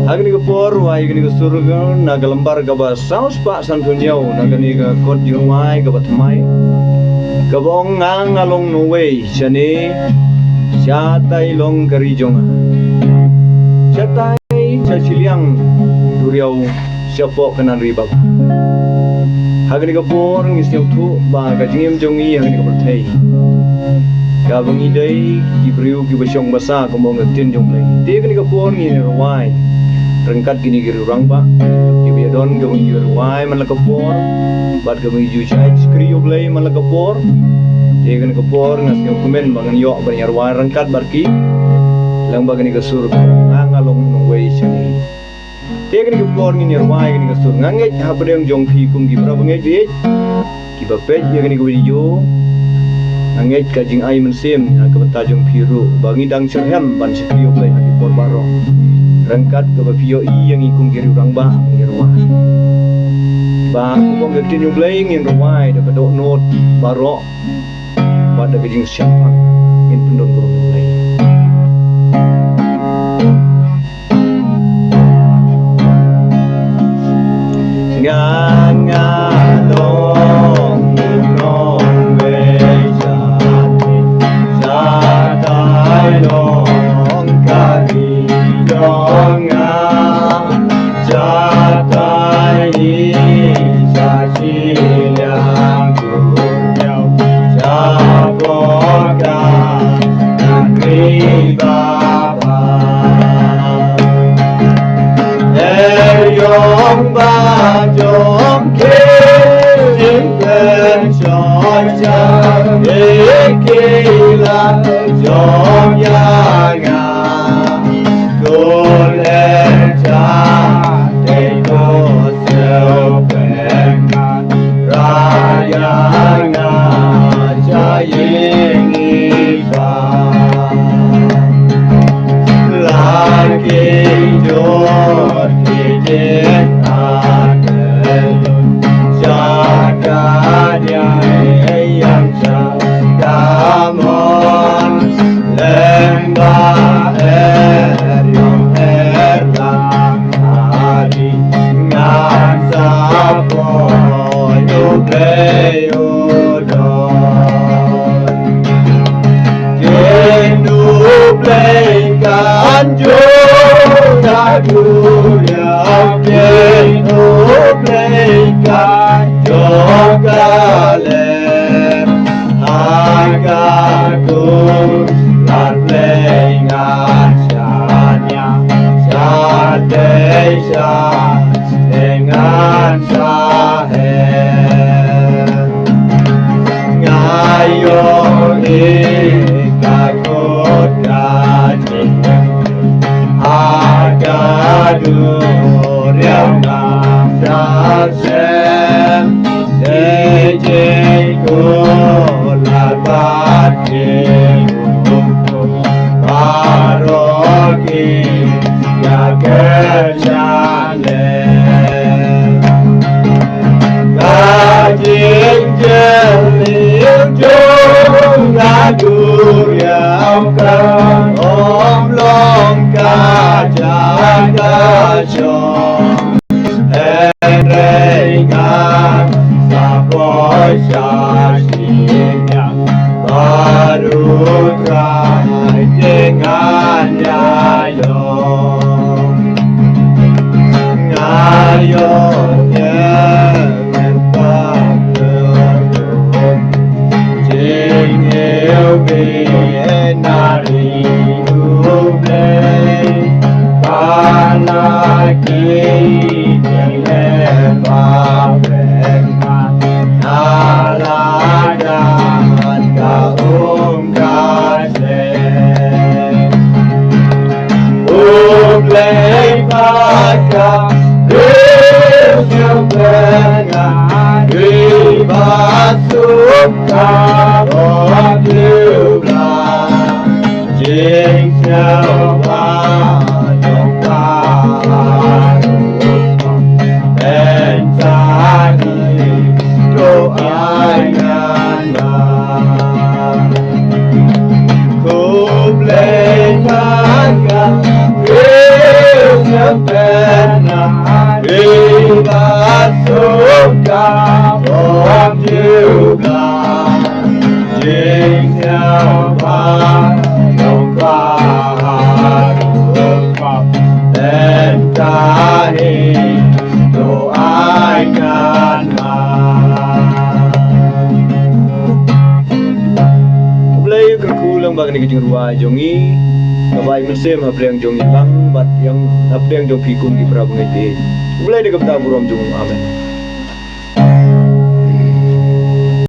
Agni ka por wai gni ka surga na galambar ka ba saus pa san punyau na gani ka kot jumai ka batmai ka bong ngang along no way chani chatai long kari jonga chatai chachiliang duriau siapo kanan ribab Agni ka por ngi siau thu ba ka jingem jongi agni ka perthai ka bangi dai ki briu ki basong basa ka mong tin jong lai te agni ka por ngi rawai rengkat gini giru rang ba kibi don gawang giru wai man lakapor bat gawang ju chai skri oblay man lakapor tegan kapor ngas yung kumen bangan yo ban yar wai rengkat barki lang bagani kasur ngalong nong wei chani tegan kapor ngin yar wai gani kasur ngange habreong jong phi kum gi pra bange bi ki ba pe ye gani gwi yo ngange ka jing ai man sem ka bata jong phi ru bangi dang cherhem ban skri oblay haki por baro rangkat ke bapio i yang ikum kiri urang ba ngir rumah ba kumong gatin yung blay ngin rumah da kadok not baro pada kejing siapa ngin pendon kurang blay ngangalong nong beja jatai long kari Donga jatai sasilang kunyau jaboga negeri bapa Yong bajong kejimpen soja ikilah jong yanga Goleja teko sepengan raya ngajaying lagi jod kijit adelun jaganya yang jagamon lembah Yong erlang hari ngan sapo yublei udon Jenublei kanjung Daguriau Jenublei kanjung galem Agagung Larblei ngan Desa dengan sahen ngayon ikakot kajing agadur yang namsasem dejeku labat kekukum paroki kerjane Gajing jelil jung Gadur yang kan Om long kajang kacong Enrengan Sapoy syasing yang baru terai dengan yayong Ayonnya menpakelun Jingil binari ublei Panaki dilembah brengman Naladan kaum kasih Ublei pakam Dengan dibasuh kabut belah Jing siapa dong parut Mencari doa nyalah Ku beli kakak Sampai jong bagani kijing ruai jongi kabai mensem hapriang jongi lang bat yang hapriang jong pikun di prabu ngiti. Ulai de kapta burom jong amen.